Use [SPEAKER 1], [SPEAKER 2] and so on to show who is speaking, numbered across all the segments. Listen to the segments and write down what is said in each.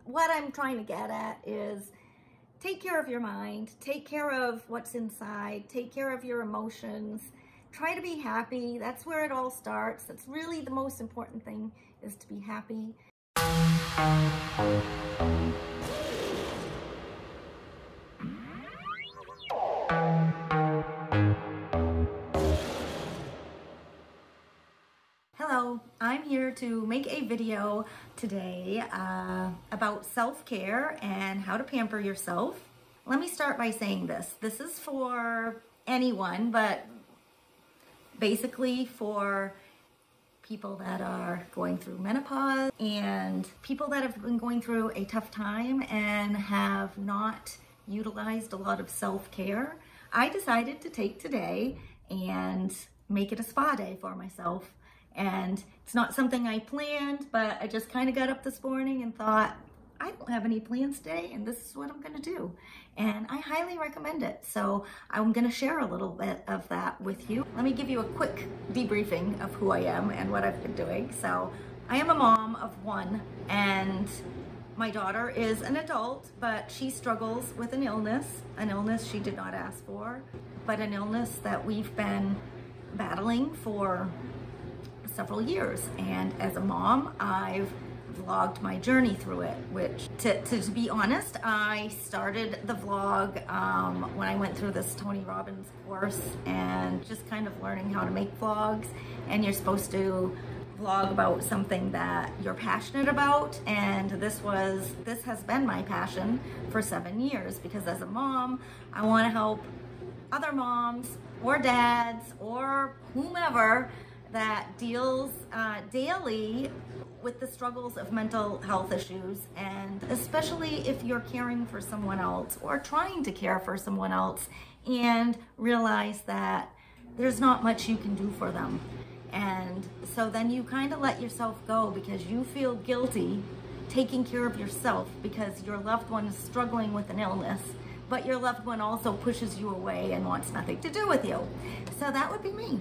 [SPEAKER 1] what I'm trying to get at is take care of your mind, take care of what's inside, take care of your emotions, try to be happy. That's where it all starts. That's really the most important thing, is to be happy. Hello, I'm here to make a video today about self-care and how to pamper yourself. Let me start by saying this. This is for anyone, but basically for people that are going through menopause and people that have been going through a tough time and have not utilized a lot of self-care. I decided to take today and make it a spa day for myself. And it's not something I planned, but I just kind of got up this morning and thought, I don't have any plans today, and this is what I'm gonna do. And I highly recommend it. So I'm gonna share a little bit of that with you. Let me give you a quick debriefing of who I am and what I've been doing. So I am a mom of one, and my daughter is an adult, but she struggles with an illness she did not ask for, but an illness that we've been battling for several years. And as a mom, I've vlogged my journey through it, which to be honest, I started the vlog when I went through this Tony Robbins course and just kind of learning how to make vlogs. And you're supposed to vlog about something that you're passionate about, and this has been my passion for 7 years, because as a mom, I want to help other moms or dads or whomever that deals daily with the struggles of mental health issues, and especially if you're caring for someone else or trying to care for someone else and realize that there's not much you can do for them. And so then you kind of let yourself go because you feel guilty taking care of yourself because your loved one is struggling with an illness, but your loved one also pushes you away and wants nothing to do with you. So that would be me.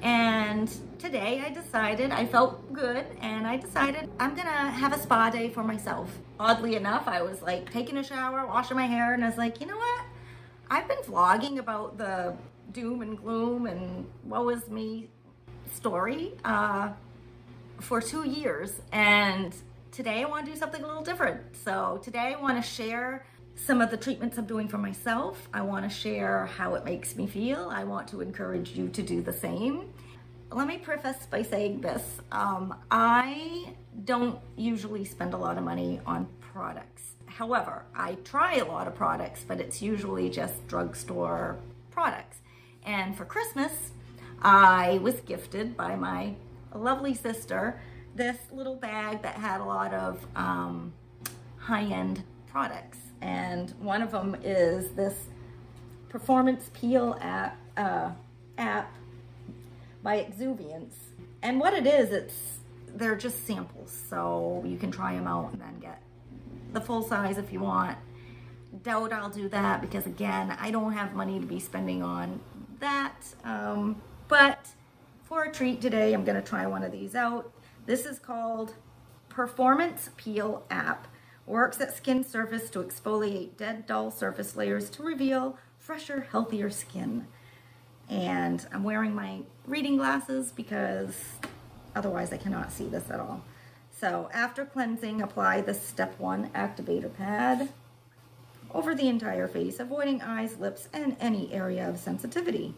[SPEAKER 1] And today I felt good, and I decided I'm gonna have a spa day for myself. Oddly enough, I was like taking a shower, washing my hair, and I was like, you know what? I've been vlogging about the doom and gloom and woe is me story for 2 years, and today I want to do something a little different. So today I want to share some of the treatments I'm doing for myself. I want to share how it makes me feel. I want to encourage you to do the same. Let me preface by saying this. I don't usually spend a lot of money on products. However, I try a lot of products, but it's usually just drugstore products. And for Christmas, I was gifted by my lovely sister this little bag that had a lot of high-end products. And one of them is this performance peel app by Exuviance. And what it is, they're just samples, so you can try them out and then get the full size if you want. Doubt I'll do that because, again, I don't have money to be spending on that. But for a treat today, I'm gonna try one of these out. This is called Performance Peel App. Works at skin surface to exfoliate dead, dull surface layers to reveal fresher, healthier skin. And I'm wearing my reading glasses because otherwise I cannot see this at all. So after cleansing, apply the step 1 activator pad over the entire face, avoiding eyes, lips, and any area of sensitivity.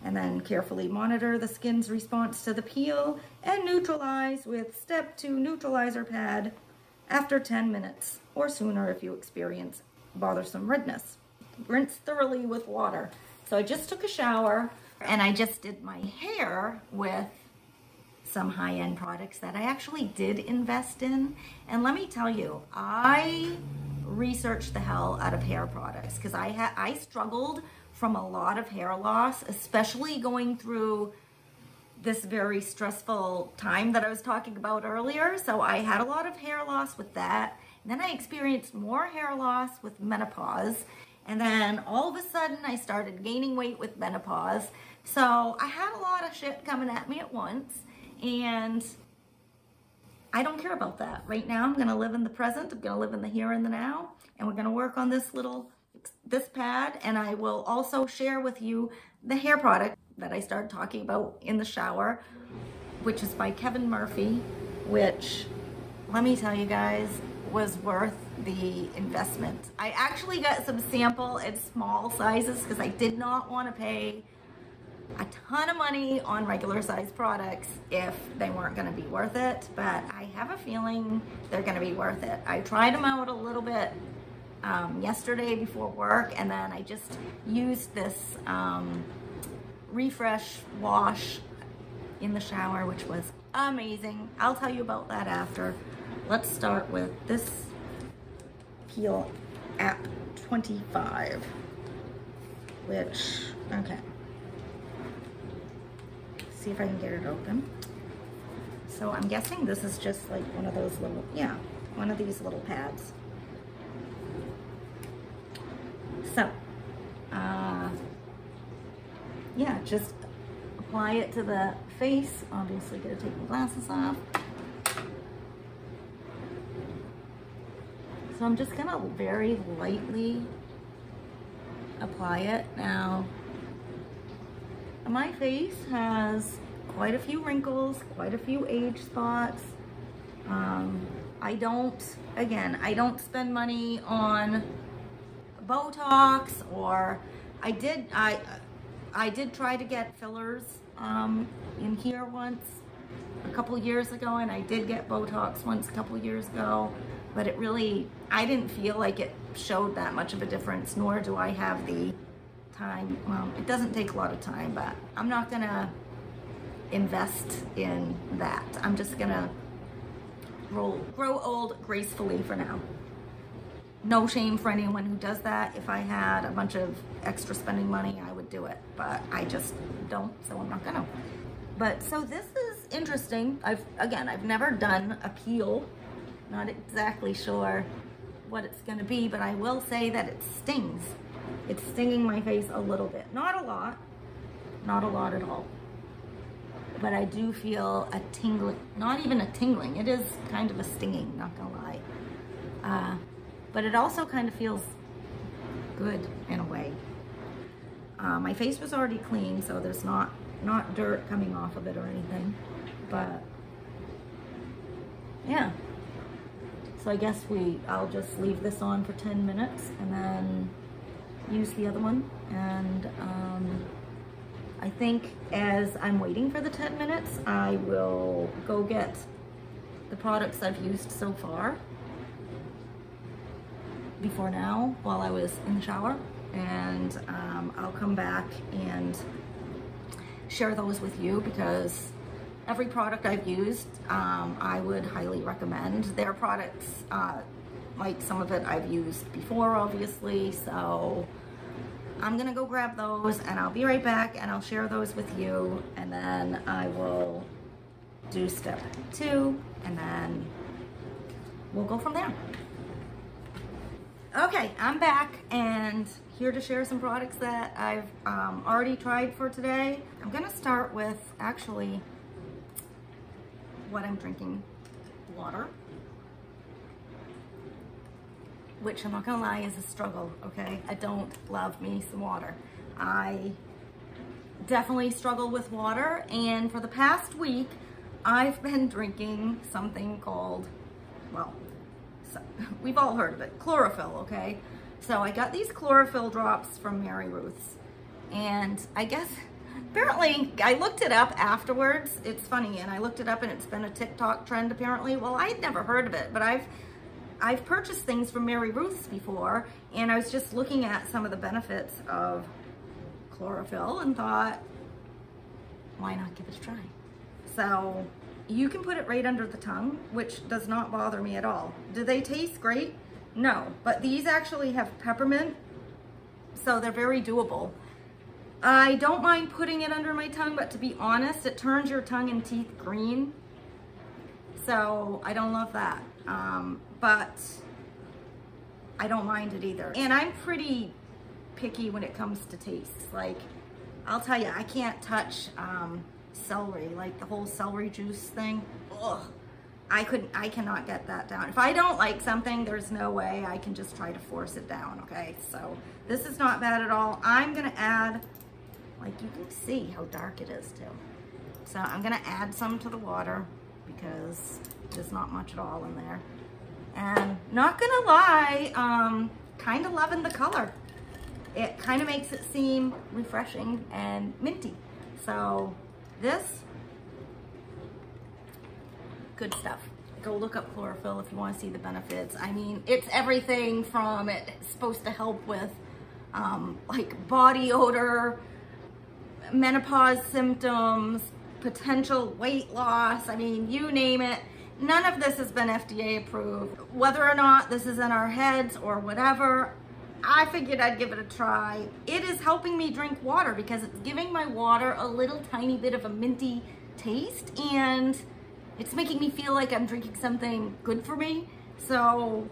[SPEAKER 1] And then carefully monitor the skin's response to the peel and neutralize with step 2 neutralizer pad after 10 minutes or sooner if you experience bothersome redness. Rinse thoroughly with water. So I just took a shower and I just did my hair with some high-end products that I actually did invest in. And let me tell you, I researched the hell out of hair products because I struggled from a lot of hair loss, especially going through this very stressful time that I was talking about earlier. So I had a lot of hair loss with that. And then I experienced more hair loss with menopause. And then all of a sudden I started gaining weight with menopause. So I had a lot of shit coming at me at once. And I don't care about that. Right now, I'm gonna live in the present. I'm gonna live in the here and the now. And we're gonna work on this pad. And I will also share with you the hair product that I started talking about in the shower, which is by Kevin Murphy, which, let me tell you guys, was worth the investment. I actually got some sample in small sizes because I did not want to pay a ton of money on regular size products if they weren't going to be worth it, but I have a feeling they're going to be worth it. I tried them out a little bit yesterday before work, and then I just used this refresh wash in the shower, which was amazing. I'll tell you about that after. Let's start with this Peel App 25, which, okay. See if I can get it open. So I'm guessing this is just like one of those little, yeah, one of these little pads. So, yeah, just apply it to the face. Obviously, gonna take my glasses off. So I'm just gonna very lightly apply it. Now, my face has quite a few wrinkles, quite a few age spots. I don't spend money on Botox, or I did try to get fillers in here once a couple years ago, and I did get Botox once a couple years ago, but it really, I didn't feel like it showed that much of a difference, nor do I have the time. Well, it doesn't take a lot of time, but I'm not gonna invest in that. I'm just gonna grow old gracefully for now. No shame for anyone who does that. If I had a bunch of extra spending money, I would do it, but I just don't, so I'm not gonna. But so this is interesting. I've never done a peel. Not exactly sure what it's gonna be, but I will say that it stings. It's stinging my face a little bit. Not a lot at all. But I do feel a tingling, not even a tingling. It is kind of a stinging, not gonna lie. But it also kind of feels good in a way. My face was already clean, so there's not dirt coming off of it or anything. But yeah. So I guess I'll just leave this on for 10 minutes and then use the other one. And I think as I'm waiting for the 10 minutes, I will go get the products I've used so far before now while I was in the shower, and I'll come back and share those with you, because every product I've used, I would highly recommend. Their products, like some of it I've used before, obviously, so I'm gonna go grab those and I'll be right back and I'll share those with you, and then I will do step 2 and then we'll go from there. Okay, I'm back and here to share some products that I've already tried for today. I'm gonna start with actually what I'm drinking, water, which I'm not gonna lie is a struggle, okay? I don't love me some water. I definitely struggle with water, and for the past week, I've been drinking something called, well, we've all heard of it, chlorophyll, okay? So I got these chlorophyll drops from Mary Ruth's, and I guess, apparently, I looked it up afterwards. It's funny, and I looked it up and it's been a TikTok trend apparently. Well, I had never heard of it, but I've purchased things from Mary Ruth's before, and I was just looking at some of the benefits of chlorophyll and thought, why not give it a try? So you can put it right under the tongue, which does not bother me at all. Do they taste great? No, but these actually have peppermint, so they're very doable. I don't mind putting it under my tongue, but to be honest, it turns your tongue and teeth green, so I don't love that. But I don't mind it either. And I'm pretty picky when it comes to taste. Like, I'll tell you, I can't touch celery, like the whole celery juice thing. Ugh. I cannot get that down. If I don't like something, there's no way I can just try to force it down, okay? So this is not bad at all. I'm gonna add, like you can see how dark it is too. So I'm gonna add some to the water because there's not much at all in there. And not gonna lie, kind of loving the color. It kind of makes it seem refreshing and minty. So this, good stuff. Go look up Chlorophyll if you want to see the benefits. I mean, it's everything from it's supposed to help with like body odor, menopause symptoms, potential weight loss. I mean, you name it. None of this has been FDA approved. Whether or not this is in our heads or whatever, I figured I'd give it a try. It is helping me drink water because it's giving my water a little tiny bit of a minty taste, and it's making me feel like I'm drinking something good for me. So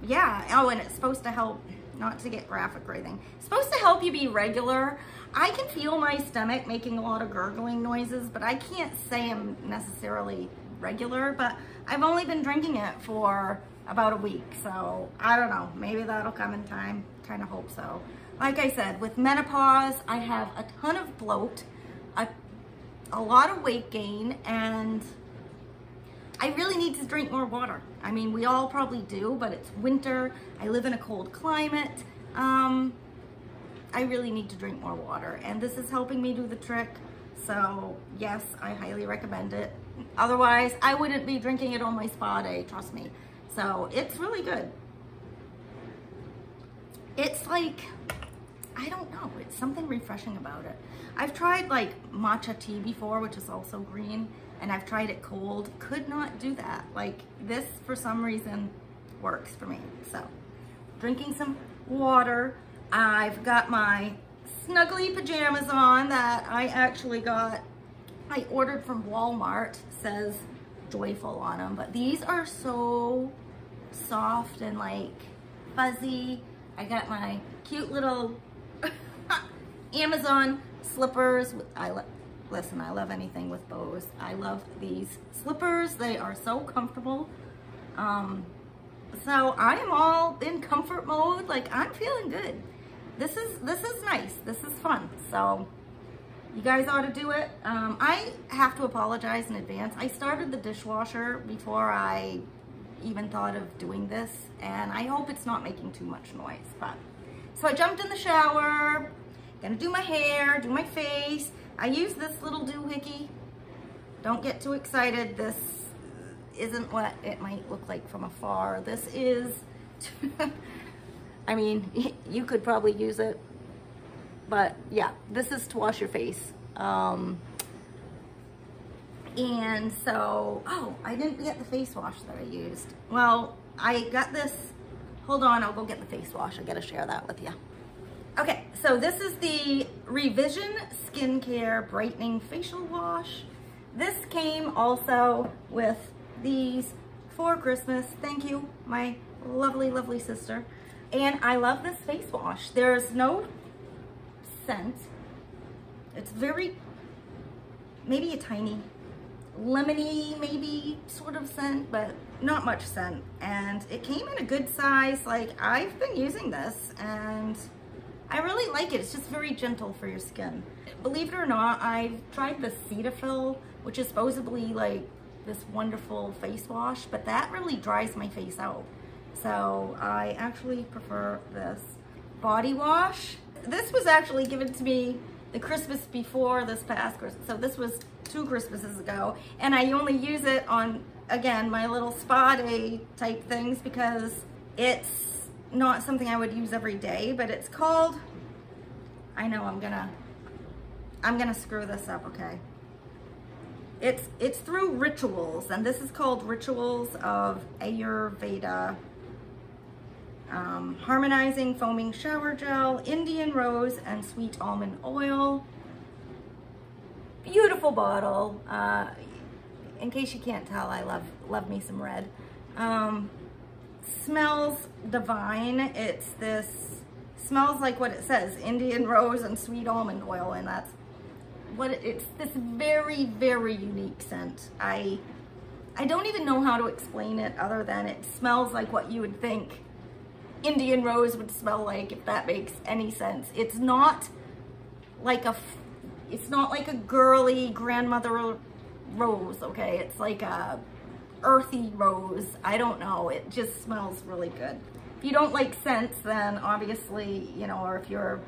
[SPEAKER 1] yeah, oh, and it's supposed to help, not to get graphic or anything, it's supposed to help you be regular. I can feel my stomach making a lot of gurgling noises, but I can't say I'm necessarily regular, but I've only been drinking it for about a week, so I don't know, maybe that'll come in time. Kind of hope so. Like I said, with menopause, I have a ton of bloat, a lot of weight gain, and I really need to drink more water. I mean, we all probably do, but it's winter. I live in a cold climate. I really need to drink more water, and this is helping me do the trick. So yes, I highly recommend it. Otherwise, I wouldn't be drinking it on my spa day, trust me. So it's really good. It's like, I don't know, it's something refreshing about it. I've tried like matcha tea before, which is also green, and I've tried it cold. Could not do that. Like this, for some reason, works for me. So drinking some water. I've got my snuggly pajamas on that I actually got, I ordered from Walmart. Says Joyful on them, but these are so soft and like fuzzy. I got my cute little Amazon slippers. Listen, I love anything with bows. I love these slippers. They are so comfortable. So I am all in comfort mode. Like, I'm feeling good. This is nice. This is fun. So you guys ought to do it. I have to apologize in advance. I started the dishwasher before I even thought of doing this, and I hope it's not making too much noise. But so I jumped in the shower, gonna do my hair, do my face. I use this little doohickey. Don't get too excited. This isn't what it might look like from afar. This is, I mean, you could probably use it, but yeah, this is to wash your face. And so, oh, I didn't get the face wash that I used. Well, I got this, hold on, I'll go get the face wash. I gotta share that with you. Okay, so this is the Revision Skincare Brightening Facial Wash. This came also with these for Christmas. Thank you, my lovely, lovely sister. And I love this face wash. There's no scent. It's very, maybe a tiny lemony, maybe sort of scent, but not much scent. And it came in a good size. Like, I've been using this and I really like it. It's just very gentle for your skin. Believe it or not, I've tried the Cetaphil, which is supposedly like this wonderful face wash, but that really dries my face out. So I actually prefer this body wash. This was actually given to me the Christmas before this past Christmas. So this was 2 Christmases ago, and I only use it on, again, my little spa day type things because it's not something I would use every day, but it's called, I know I'm gonna screw this up, okay. It's through Rituals, and this is called Rituals of Ayurveda. Harmonizing Foaming Shower Gel, Indian Rose, and Sweet Almond Oil. Beautiful bottle. In case you can't tell, I love me some red. Smells divine. It's this, smells like what it says, Indian Rose and Sweet Almond Oil, and that's what it's this very, very unique scent. I I don't even know how to explain it other than it smells like what you would think Indian rose would smell like, if that makes any sense. It's not like a girly grandmother rose, okay? It's like a earthy rose. I don't know. It just smells really good. If you don't like scents, then obviously, you know, or if you're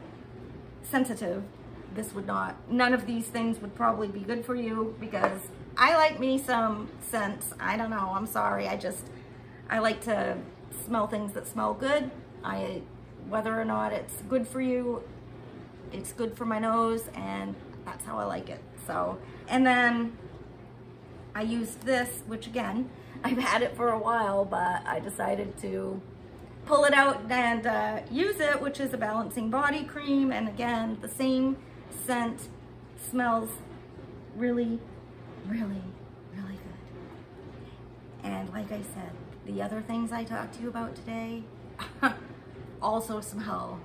[SPEAKER 1] sensitive, this would not, none of these things would probably be good for you, because I like me some scents. I don't know. I'm sorry. I like to smell things that smell good. Whether or not it's good for you, it's good for my nose, and that's how I like it. So, and then I used this, which again, I've had it for a while, but I decided to pull it out and use it, which is a balancing body cream. And again, the same scent, smells really, really, really good. And like I said, the other things I talked to you about today also smell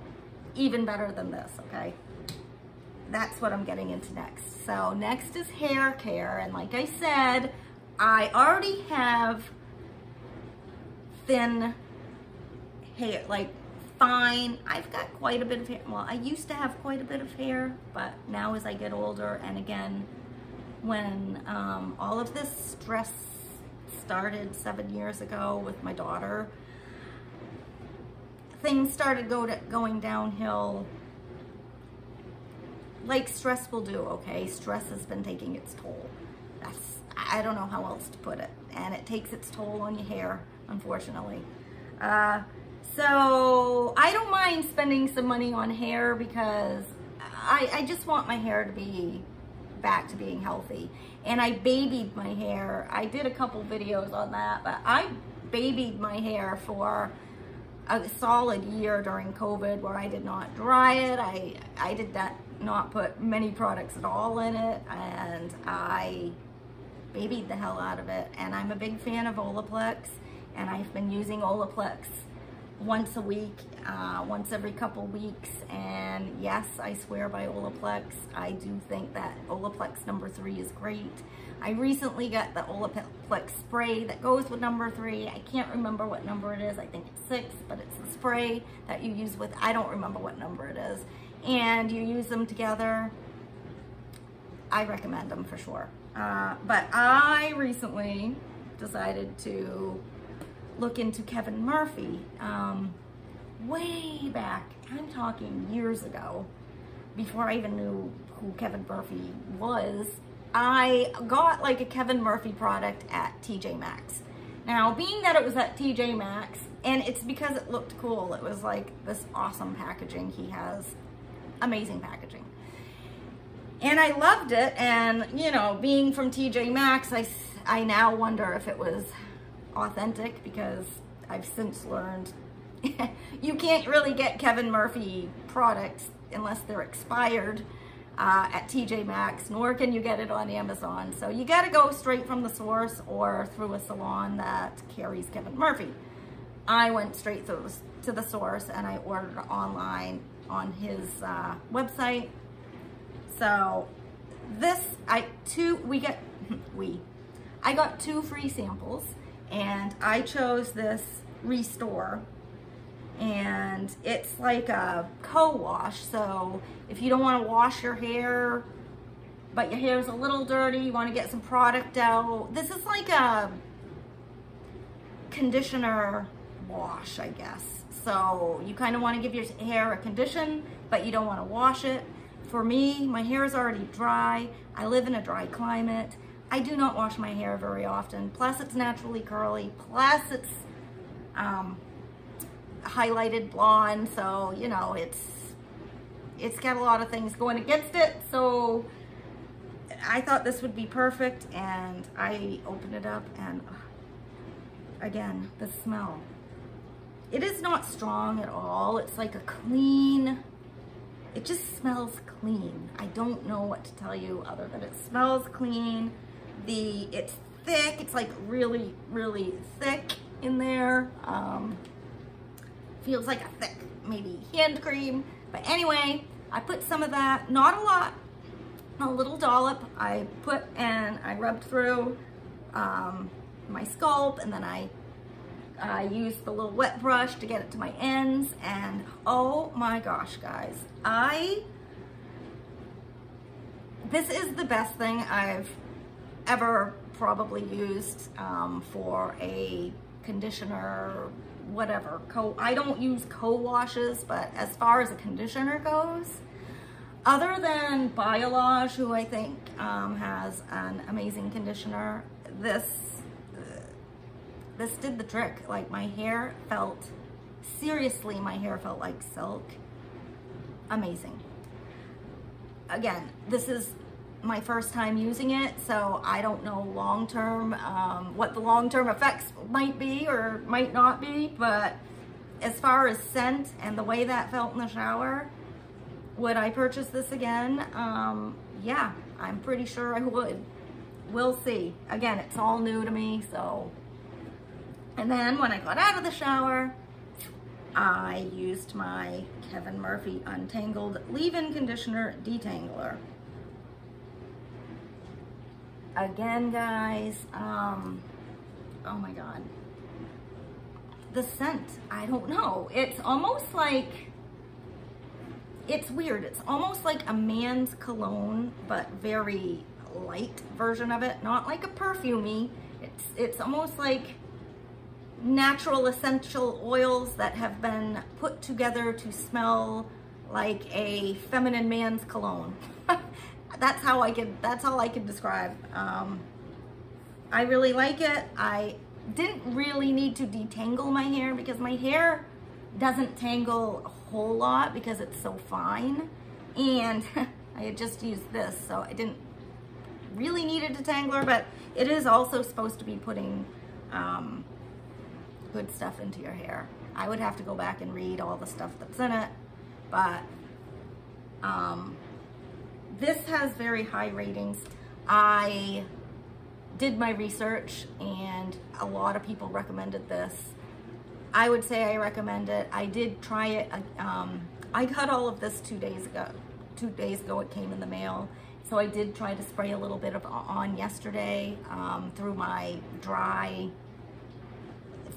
[SPEAKER 1] even better than this, okay? That's what I'm getting into next. So next is hair care. And like I said, I already have thin hair, like fine. I've got quite a bit of hair. Well, I used to have quite a bit of hair, but now as I get older, and again, when all of this stress started 7 years ago with my daughter, things started going downhill like stress will do, okay? Stress has been taking its toll. I don't know how else to put it. And it takes its toll on your hair, unfortunately. So I don't mind spending some money on hair, because I just want my hair to be back to being healthy. And I babied my hair. I did a couple videos on that, but I babied my hair for a solid year during COVID, where I did not dry it. I did not put many products at all in it, and I babied the hell out of it. And I'm a big fan of Olaplex, and I've been using Olaplex once a week, once every couple weeks. And yes, I swear by Olaplex. I do think that Olaplex number 3 is great. I recently got the Olaplex spray that goes with number 3. I can't remember what number it is. I think it's 6, but it's the spray that you use with, I don't remember what number it is. And you use them together. I recommend them for sure. But I recently decided to look into Kevin Murphy. Way back, I'm talking years ago, before I even knew who Kevin Murphy was, I got like a Kevin Murphy product at TJ Maxx. Now, being that it was at TJ Maxx, and it's because it looked cool, it was like this awesome packaging. He has amazing packaging. And I loved it, and you know, being from TJ Maxx, I now wonder if it was authentic, because I've since learned you can't really get Kevin Murphy products unless they're expired at TJ Maxx, nor can you get it on Amazon. So you got to go straight from the source or through a salon that carries Kevin Murphy. I went straight to the source, and I ordered online on his website. So this, I got 2 free samples, and I chose this Restore, and it's like a co-wash. So if you don't want to wash your hair, but your hair is a little dirty, you want to get some product out, this is like a conditioner wash, I guess. So you kind of want to give your hair a condition, but you don't want to wash it. For me, my hair is already dry. I live in a dry climate. I do not wash my hair very often. Plus, it's naturally curly. Plus, it's highlighted blonde. So, you know, it's got a lot of things going against it. So I thought this would be perfect, and I opened it up, and again, the smell. It is not strong at all. It's like a clean, it just smells clean. I don't know what to tell you other than it smells clean. It's thick. It's like really, really thick in there. Feels like a thick, maybe hand cream. But anyway, I put some of that, not a lot, a little dollop. I put and I rubbed through my scalp, and then I use the little wet brush to get it to my ends, and oh my gosh, guys, this is the best thing I've ever probably used for a conditioner, whatever. I don't use co-washes, but as far as a conditioner goes, other than Biolage, who I think has an amazing conditioner, this did the trick. Like, my hair felt, seriously, my hair felt like silk. Amazing. Again, this is my first time using it, so I don't know long-term what the long-term effects might be or might not be, but as far as scent and the way that felt in the shower, would I purchase this again? Yeah, I'm pretty sure I would. We'll see. Again, it's all new to me, so. And then when I got out of the shower, I used my Kevin Murphy Untangled Leave-In Conditioner Detangler. Again, guys, oh my God. The scent, I don't know. It's almost like, it's weird. It's almost like a man's cologne, but very light version of it. Not like a perfumey. It's almost like natural essential oils that have been put together to smell like a feminine man's cologne. That's all I could describe. I really like it. I didn't really need to detangle my hair because my hair doesn't tangle a whole lot because it's so fine. And I had just used this, so I didn't really need a detangler, but it is also supposed to be putting good stuff into your hair. I would have to go back and read all the stuff that's in it, but this has very high ratings. I did my research and a lot of people recommended this. I would say I recommend it. I did try it. I got all of this 2 days ago. 2 days ago it came in the mail. So I did try to spray a little bit on yesterday through my dry,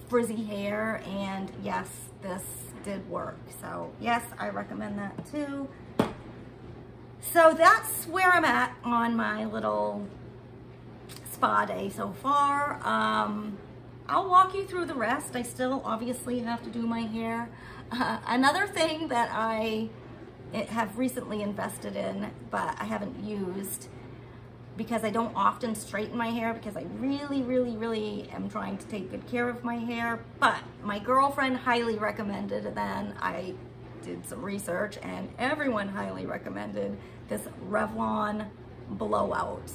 [SPEAKER 1] frizzy hair, and yes, this did work. So yes, I recommend that too. So that's where I'm at on my little spa day so far. I'll walk you through the rest. I still obviously have to do my hair. Another thing that I have recently invested in, but I haven't used because I don't often straighten my hair because I really am trying to take good care of my hair, but my girlfriend highly recommended, and then I did some research and everyone highly recommended this Revlon blowout.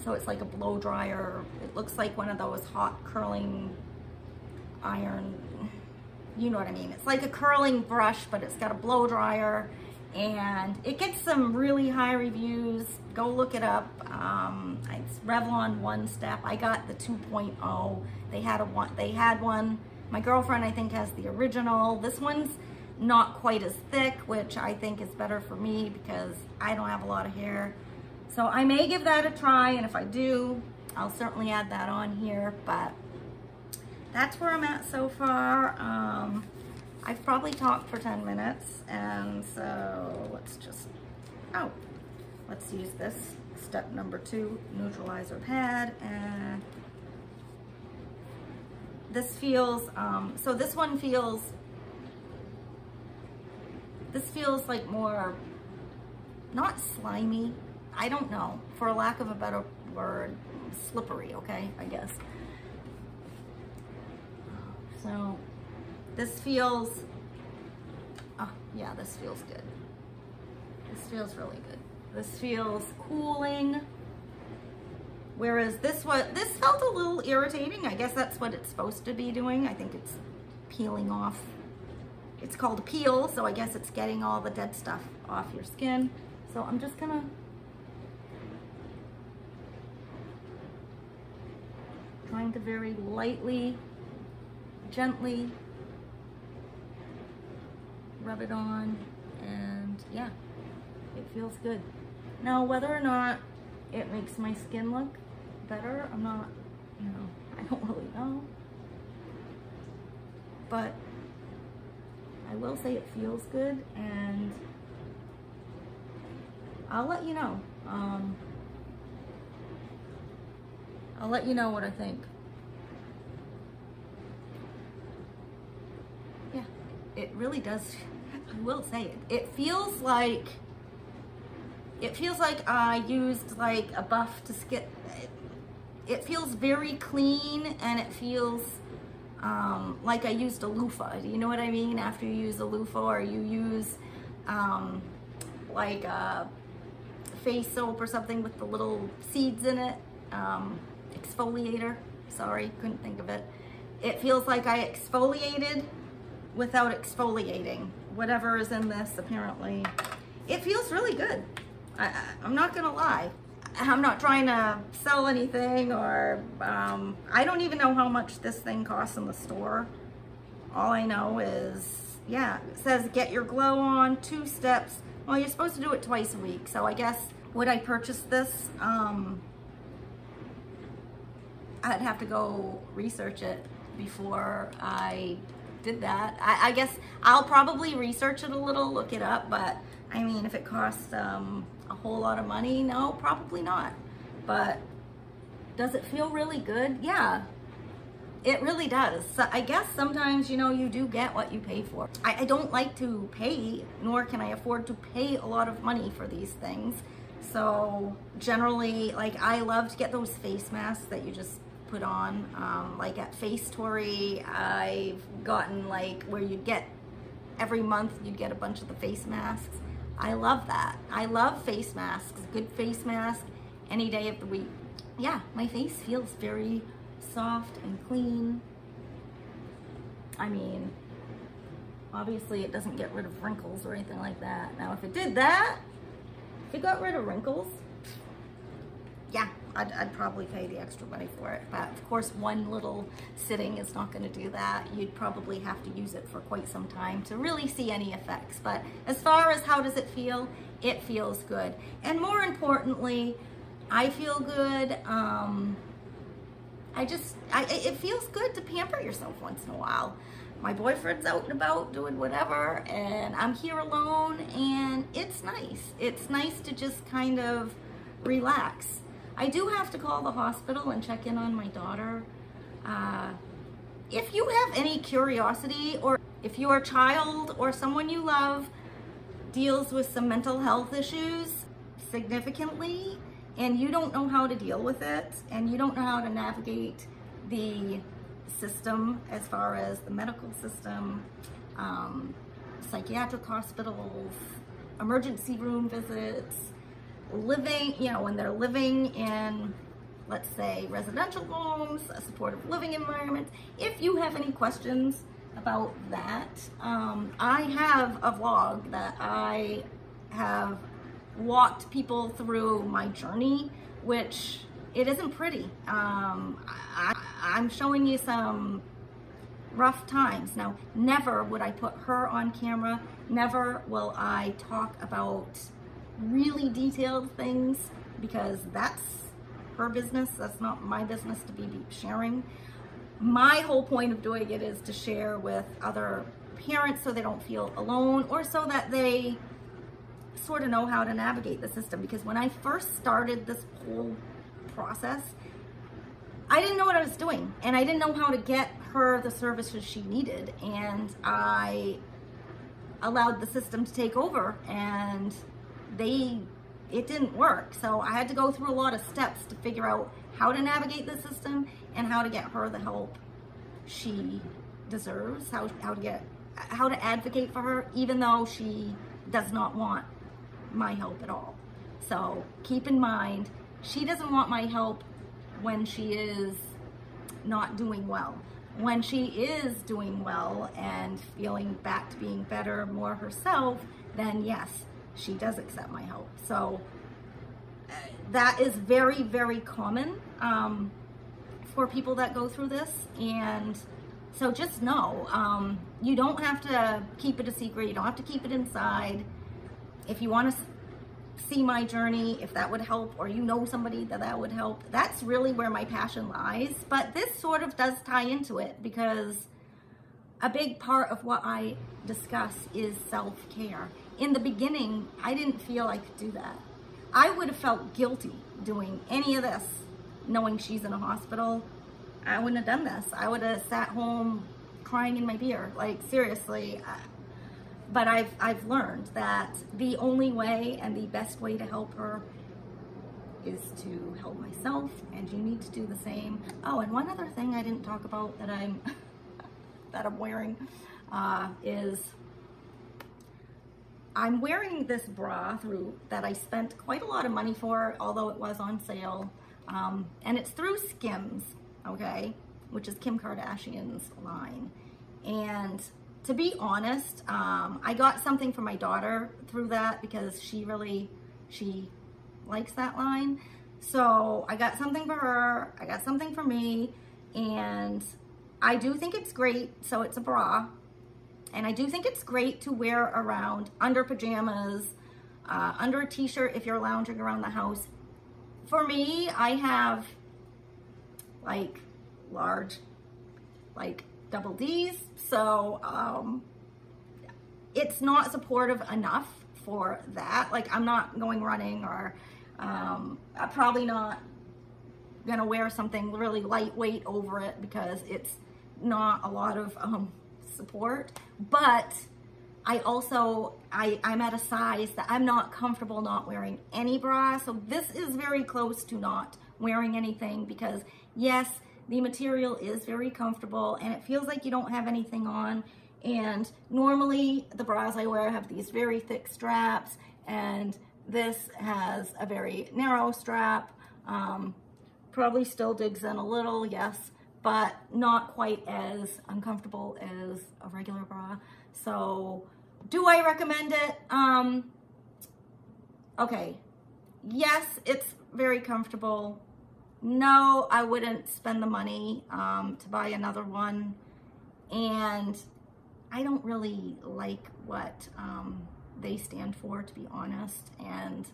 [SPEAKER 1] So it's like a blow dryer. It looks like one of those hot curling iron, you know what I mean. It's like a curling brush, but it's got a blow dryer, and it gets some really high reviews. Go look it up. It's Revlon One-step. I got the 2.0. They had one. My girlfriend, I think, has the original. This one's not quite as thick, which I think is better for me because I don't have a lot of hair. So I may give that a try, and if I do, I'll certainly add that on here, but that's where I'm at so far. I've probably talked for 10 minutes, and so let's use this step number 2 neutralizer pad. And this feels, so this one feels, like more, not slimy, I don't know, for lack of a better word, slippery, okay, I guess. So this feels, oh yeah, this feels good. This feels really good. This feels cooling. Whereas this felt a little irritating. I guess that's what it's supposed to be doing. I think it's peeling off. It's called peel, so I guess it's getting all the dead stuff off your skin. So I'm just gonna trying to very lightly, gently rub it on, and yeah, it feels good. Now, whether or not it makes my skin look better, I'm not you know, I don't really know. But I will say it feels good, and I'll let you know. I'll let you know what I think. Yeah, it really does. I will say it. It feels like I used like a buff to skip. It feels very clean, and it feels like I used a loofah. Do you know what I mean? After you use a loofah, or you use like a face soap or something with the little seeds in it. Exfoliator. Sorry, couldn't think of it. It feels like I exfoliated without exfoliating. Whatever is in this, apparently. It feels really good. I'm not gonna lie. I'm not trying to sell anything, or I don't even know how much this thing costs in the store. All I know is, yeah, it says get your glow on, 2 steps. Well, you're supposed to do it twice a week. So I guess, would I purchase this? I'd have to go research it before I did that. I guess I'll probably research it a little, look it up, but I mean, if it costs a whole lot of money, no, probably not. But does it feel really good? Yeah, it really does. So I guess sometimes, you know, you do get what you pay for. I don't like to pay, nor can I afford to pay a lot of money for these things. So generally, like, I love to get those face masks that you just put on. Like at Face Tory, I've gotten like where you'd get every month, you'd get a bunch of the face masks. I love that. I love face masks. Good face mask any day of the week. Yeah, my face feels very soft and clean. I mean, obviously it doesn't get rid of wrinkles or anything like that. Now, if it did that, if it got rid of wrinkles, yeah, I'd probably pay the extra money for it. But of course, one little sitting is not going to do that. You'd probably have to use it for quite some time to really see any effects. But as far as how does it feel, it feels good. And more importantly, I feel good. It feels good to pamper yourself once in a while. My boyfriend's out and about doing whatever, and I'm here alone, and it's nice. It's nice to just kind of relax. I do have to call the hospital and check in on my daughter. If you have any curiosity, or if your child or someone you love deals with some mental health issues significantly, and you don't know how to deal with it, and you don't know how to navigate the system as far as the medical system, psychiatric hospitals, emergency room visits, living, you know, when they're living in, let's say, residential homes, a supportive living environment. If you have any questions about that, I have a vlog that I have walked people through my journey, which it isn't pretty. I'm showing you some rough times. Now, never would I put her on camera. Never will I talk about really detailed things, because that's her business. That's not my business to be sharing. My whole point of doing it is to share with other parents so they don't feel alone, or so that they sort of know how to navigate the system. Because when I first started this whole process, I didn't know what I was doing, and I didn't know how to get her the services she needed, and I allowed the system to take over, and it didn't work. So I had to go through a lot of steps to figure out how to navigate the system and how to get her the help she deserves, how to advocate for her, even though she does not want my help at all. So keep in mind, she doesn't want my help when she is not doing well. When she is doing well and feeling back to being better, more herself, then yes, she does accept my help. So that is very, very common for people that go through this. And so just know, you don't have to keep it a secret. You don't have to keep it inside. If you want to see my journey, if that would help, or you know somebody that would help, that's really where my passion lies. But this sort of does tie into it, because a big part of what I discuss is self-care. In the beginning, I didn't feel I could do that. I would have felt guilty doing any of this, knowing she's in a hospital. I wouldn't have done this. I would have sat home crying in my beer, like seriously. But I've learned that the only way and the best way to help her is to help myself, and you need to do the same. Oh, and one other thing I didn't talk about that I'm wearing is I'm wearing this bra through that I spent quite a lot of money for, although it was on sale, and it's through Skims, okay, which is Kim Kardashian's line. And to be honest, I got something for my daughter through that because she likes that line. So I got something for her, I got something for me, and I do think it's great. So it's a bra, and I do think it's great to wear around under pajamas, under a t-shirt if you're lounging around the house. For me, I have like large, like double D's, so it's not supportive enough for that. Like, I'm not going running, or I'm probably not gonna wear something really lightweight over it because it's not a lot of support. But I also, I'm at a size that I'm not comfortable not wearing any bra, so this is very close to not wearing anything, because yes, the material is very comfortable and it feels like you don't have anything on. And normally the bras I wear have these very thick straps, and this has a very narrow strap. Probably still digs in a little, yes, but not quite as uncomfortable as a regular bra. So do I recommend it? Okay, yes, it's very comfortable. No, I wouldn't spend the money to buy another one. And I don't really like what they stand for, to be honest. And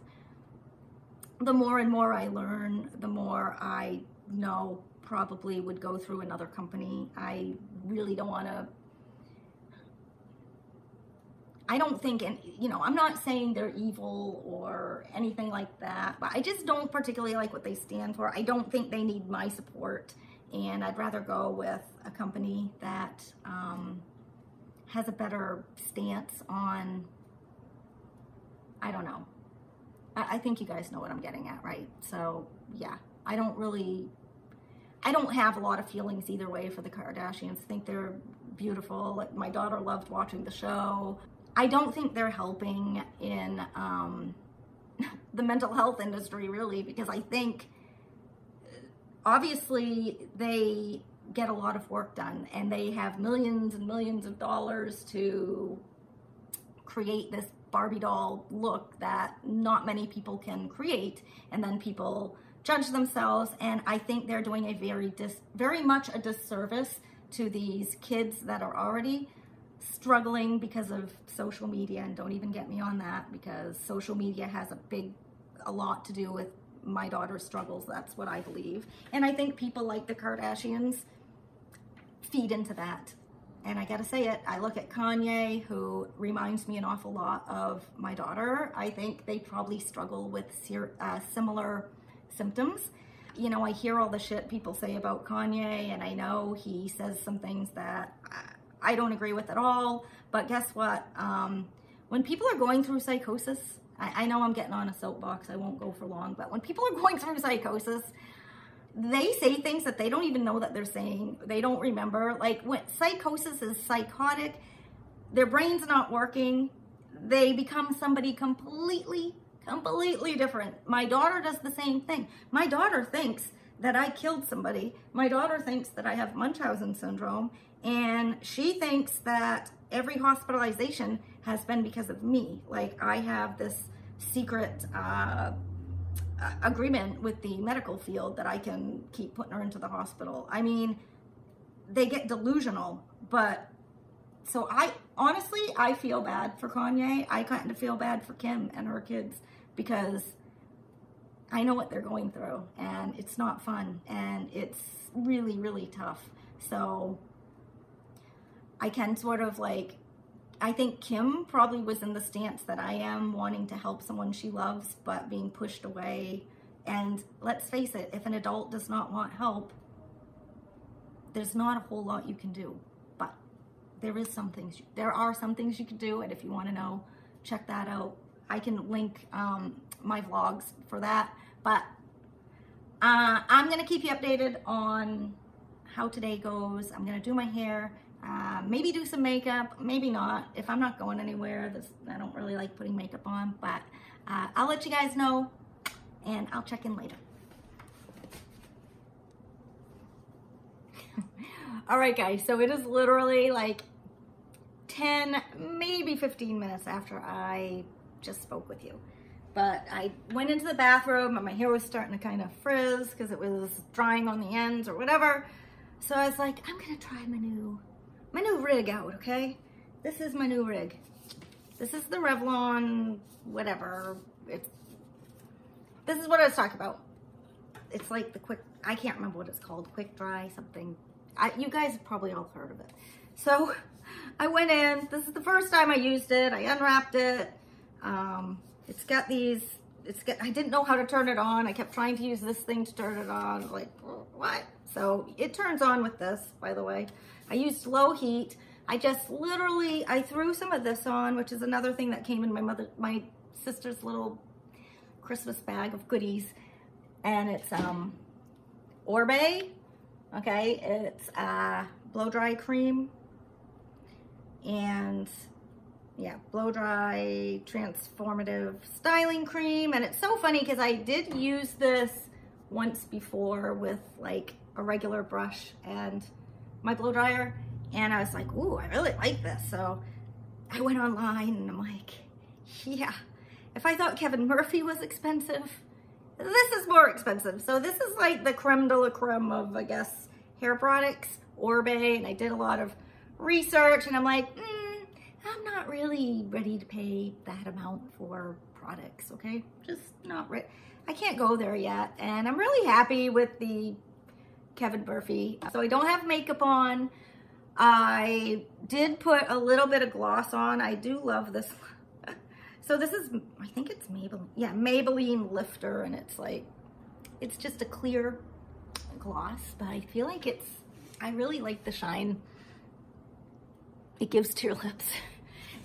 [SPEAKER 1] the more and more I learn, the more I know probably would go through another company. I really don't want to, I don't think, and you know, I'm not saying they're evil or anything like that, but I just don't particularly like what they stand for. I don't think they need my support, and I'd rather go with a company that has a better stance on, I don't know. I think you guys know what I'm getting at, right? So yeah, I don't have a lot of feelings either way for the Kardashians. I think they're beautiful. Like, my daughter loved watching the show. I don't think they're helping in the mental health industry, really, because I think obviously they get a lot of work done, and they have millions and millions of dollars to create this Barbie doll look that not many people can create, and then people judge themselves. And I think they're doing a very much a disservice to these kids that are already struggling because of social media. And don't even get me on that, because social media has a lot to do with my daughter's struggles. That's what I believe. And I think people like the Kardashians feed into that. And I gotta say it, I look at Kanye, who reminds me an awful lot of my daughter. I think they probably struggle with similar symptoms. You know, I hear all the shit people say about Kanye, and I know he says some things that I don't agree with at all. But guess what? When people are going through psychosis, I know I'm getting on a soapbox, I won't go for long, but when people are going through psychosis, they say things that they don't even know that they're saying. They don't remember. Like, when psychosis is psychotic, their brain's not working. They become somebody completely different. My daughter does the same thing. My daughter thinks that I killed somebody. My daughter thinks that I have Munchausen syndrome, and she thinks that every hospitalization has been because of me. Like, I have this secret agreement with the medical field that I can keep putting her into the hospital. I mean, they get delusional. But so honestly, I feel bad for Kanye. I kind of feel bad for Kim and her kids, because I know what they're going through, and it's not fun, and it's really, really tough. So I can sort of like, I think Kim probably was in the stance that I am, wanting to help someone she loves, but being pushed away. And let's face it, if an adult does not want help, there's not a whole lot you can do. But there are some things you can do, and if you want to know, check that out. I can link my vlogs for that. But I'm gonna keep you updated on how today goes. I'm gonna do my hair, maybe do some makeup, maybe not. If I'm not going anywhere, I don't really like putting makeup on, but I'll let you guys know, and I'll check in later. All right, guys, so it is literally like 10, maybe 15 minutes after I just spoke with you. But I went into the bathroom and my hair was starting to kind of frizz because it was drying on the ends or whatever. So I was like, I'm gonna try my new rig out, okay? This is my new rig. This is the Revlon, whatever. This is what I was talking about. It's like the quick, I can't remember what it's called, quick dry something. You guys have probably all heard of it. So I went in, this is the first time I used it. I unwrapped it. It's got these, I didn't know how to turn it on. I kept trying to use this thing to turn it on. Like, what? So it turns on with this, by the way. I used low heat. I just literally, I threw some of this on, which is another thing that came in my sister's little Christmas bag of goodies. And it's Oribe, okay? It's blow dry cream. And yeah, blow dry transformative styling cream. And it's so funny because I did use this once before with like a regular brush and my blow dryer, and I was like, ooh, I really like this. So I went online and I'm like, yeah, if I thought Kevin Murphy was expensive, this is more expensive. So this is like the creme de la creme of, I guess, hair products, Oribe. And I did a lot of research and I'm like, I'm not really ready to pay that amount for products, okay? Just not ready. I can't go there yet. And I'm really happy with the Kevin Murphy. So I don't have makeup on. I did put a little bit of gloss on. I do love this. So this is, I think it's Maybelline. Yeah, Maybelline Lifter, and it's like, it's just a clear gloss, but I feel like I really like the shine it gives to your lips.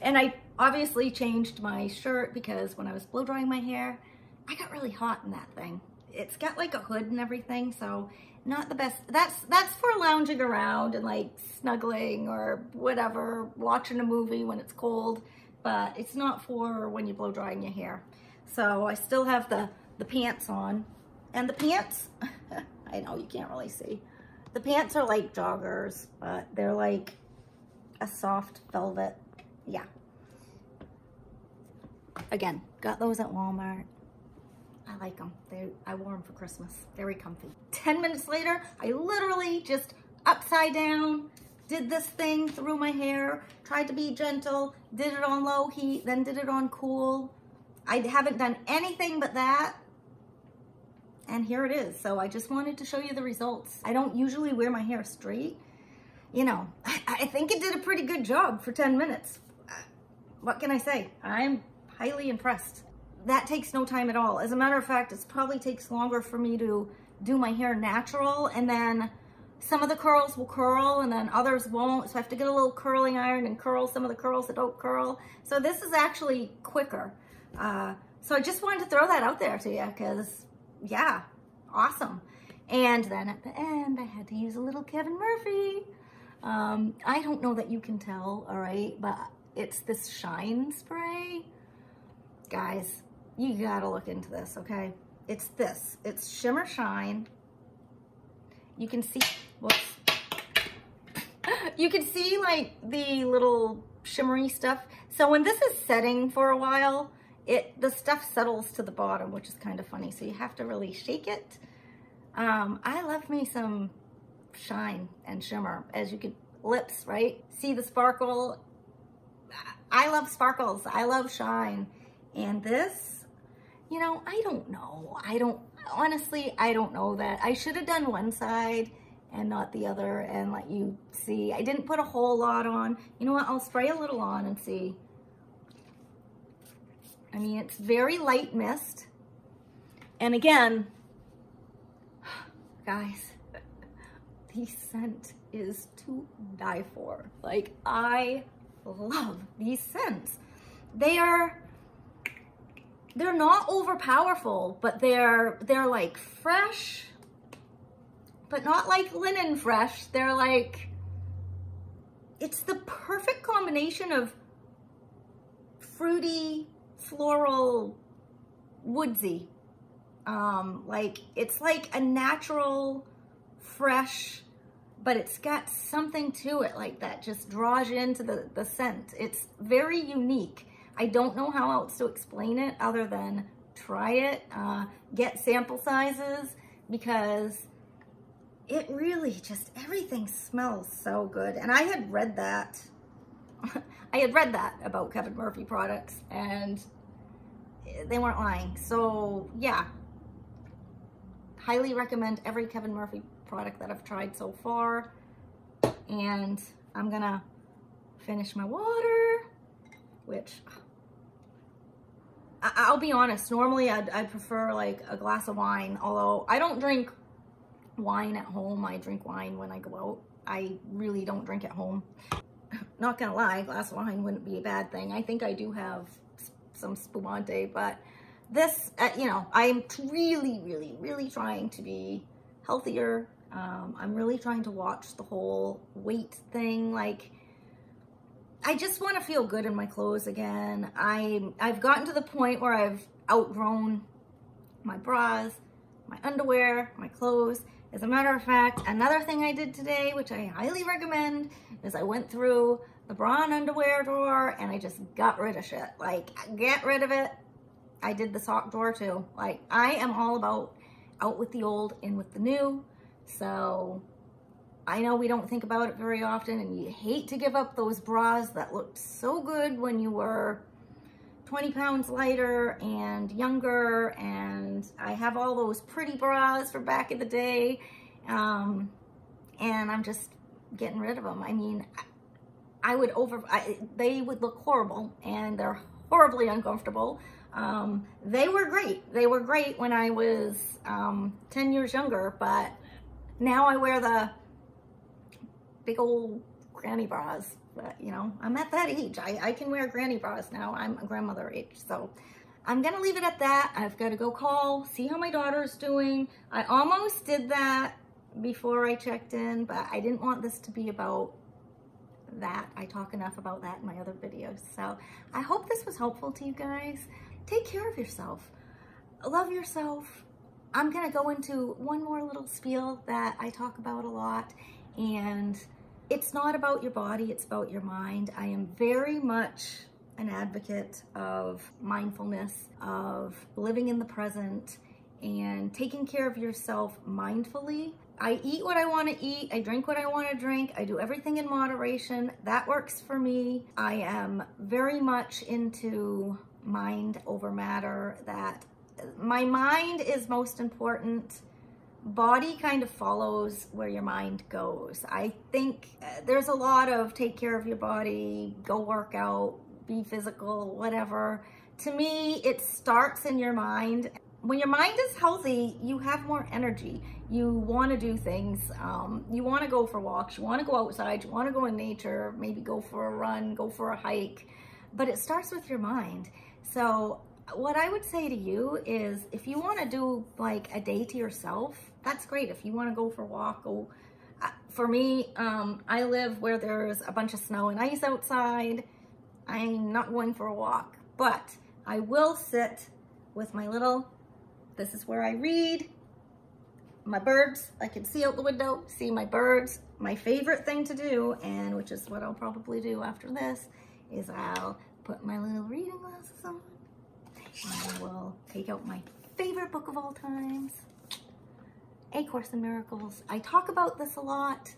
[SPEAKER 1] And I obviously changed my shirt because when I was blow drying my hair, I got really hot in that thing. It's got like a hood and everything, so not the best. That's for lounging around and like snuggling or whatever, watching a movie when it's cold, but it's not for when you're blow drying your hair. So I still have the pants on, and the pants, I know you can't really see. The pants are like joggers, but they're like a soft velvet. Yeah. Again, got those at Walmart. I like them. I wore them for Christmas. Very comfy. 10 minutes later, I literally just upside down, did this thing through my hair, tried to be gentle, did it on low heat, then did it on cool. I haven't done anything but that. And here it is. So I just wanted to show you the results. I don't usually wear my hair straight. You know, I think it did a pretty good job for 10 minutes. What can I say? I'm highly impressed. That takes no time at all. As a matter of fact, it probably takes longer for me to do my hair natural, and then some of the curls will curl and then others won't. So I have to get a little curling iron and curl some of the curls that don't curl. So this is actually quicker. So I just wanted to throw that out there to you because, yeah, awesome. And then at the end, I had to use a little Kevin Murphy. I don't know that you can tell, all right, but it's this shine spray. Guys, you gotta look into this, okay? It's this. It's Shimmer Shine. You can see, whoops. You can see like the little shimmery stuff. So when this is setting for a while, the stuff settles to the bottom, which is kind of funny. So you have to really shake it. I love me some shine and shimmer. As you could, lips, right? See the sparkle? I love sparkles. I love shine. And this You know, I don't know. Honestly, I don't know that. I should have done one side and not the other and let you see. I didn't put a whole lot on. You know what? I'll spray a little on and see. I mean, it's very light mist. And again, guys, the scent is to die for. Like, I love these scents. They're not overpowerful, but they're like fresh, but not like linen fresh. They're like, it's the perfect combination of fruity, floral, woodsy. Like, it's like a natural, fresh, but it's got something to it like that just draws you into the scent. It's very unique. I don't know how else to explain it other than try it, get sample sizes, because it really just, everything smells so good. And I had read that, about Kevin Murphy products, and they weren't lying. So yeah, highly recommend every Kevin Murphy product that I've tried so far. And I'm gonna finish my water, which I'll be honest, normally I'd prefer like a glass of wine, although I don't drink wine at home. I drink wine when I go out. I really don't drink at home. Not gonna lie, a glass of wine wouldn't be a bad thing. I think I do have some spumante, but this, you know, I'm really trying to be healthier. I'm really trying to watch the whole weight thing. Like, I just want to feel good in my clothes again. I've gotten to the point where I've outgrown my bras, my underwear, my clothes. As a matter of fact, another thing I did today, which I highly recommend, is I went through the bra and underwear drawer and I just got rid of shit. Like, get rid of it. I did the sock drawer too. Like, I am all about out with the old, in with the new. So I know we don't think about it very often, and you hate to give up those bras that looked so good when you were 20 pounds lighter and younger. And I have all those pretty bras from back in the day, and I'm just getting rid of them. I mean, they would look horrible, and they're horribly uncomfortable. They were great. They were great when I was 10 years younger, but now I wear the big old granny bras. But, you know, I'm at that age. I can wear granny bras now. I'm a grandmother age. So I'm going to leave it at that. I've got to go call, see how my daughter's doing. I almost did that before I checked in, but I didn't want this to be about that. I talk enough about that in my other videos. So I hope this was helpful to you guys. Take care of yourself. Love yourself. I'm going to go into one more little spiel that I talk about a lot, and it's not about your body, it's about your mind. I am very much an advocate of mindfulness, of living in the present, and taking care of yourself mindfully. I eat what I want to eat, I drink what I want to drink, I do everything in moderation. That works for me. I am very much into mind over matter, that my mind is most important. Body kind of follows where your mind goes. I think there's a lot of take care of your body, go work out, be physical, whatever. To me, it starts in your mind. When your mind is healthy, you have more energy. You want to do things. You want to go for walks. You want to go outside. You want to go in nature, maybe go for a run, go for a hike. But it starts with your mind. So what I would say to you is, if you want to do like a day to yourself, that's great. If you want to go for a walk, go. For me, I live where there's a bunch of snow and ice outside. I'm not going for a walk, but I will sit with my little, this is where I read, my birds. I can see out the window, see my birds. My favorite thing to do, and which is what I'll probably do after this, is I'll put my little reading glasses on. I will take out my favorite book of all times, A Course in Miracles. I talk about this a lot.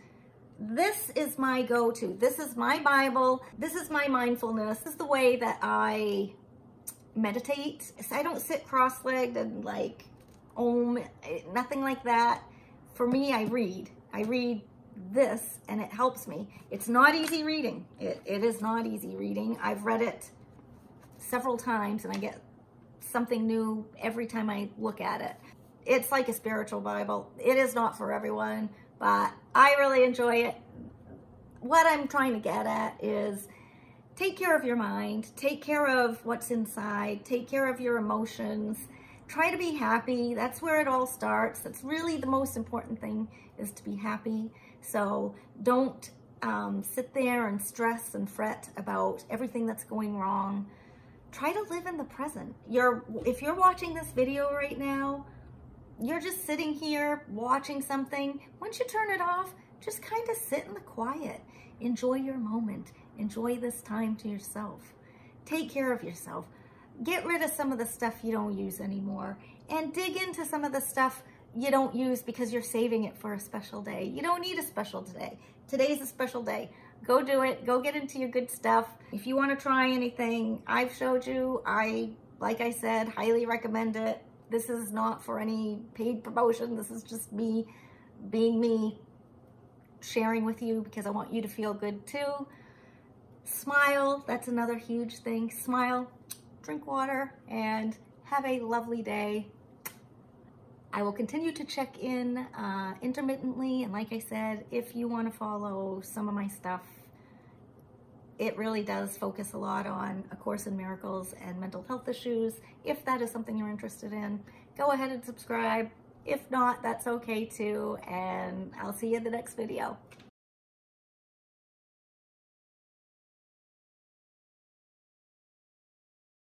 [SPEAKER 1] This is my go-to. This is my Bible. This is my mindfulness. This is the way that I meditate. I don't sit cross-legged and like nothing like that. For me, I read this and it helps me. It's not easy reading. It is not easy reading. I've read it several times and I get something new every time I look at it. It's like a spiritual Bible. It is not for everyone, but I really enjoy it. What I'm trying to get at is take care of your mind, take care of what's inside, take care of your emotions, try to be happy. That's where it all starts. That's really the most important thing, is to be happy. So don't sit there and stress and fret about everything that's going wrong. Try to live in the present. If you're watching this video right now, you're just sitting here watching something. Once you turn it off, just kind of sit in the quiet. Enjoy your moment. Enjoy this time to yourself. Take care of yourself. Get rid of some of the stuff you don't use anymore and dig into some of the stuff you don't use because you're saving it for a special day. You don't need a special day. Today's a special day. Go do it. Go get into your good stuff. If you want to try anything I've showed you, like I said, highly recommend it. This is not for any paid promotion. This is just me being me, sharing with you because I want you to feel good too. Smile. That's another huge thing. Smile, drink water, and have a lovely day. I will continue to check in intermittently, and like I said, if you want to follow some of my stuff, it really does focus a lot on A Course in Miracles and mental health issues. If that is something you're interested in, go ahead and subscribe. If not, that's okay too, and I'll see you in the next video.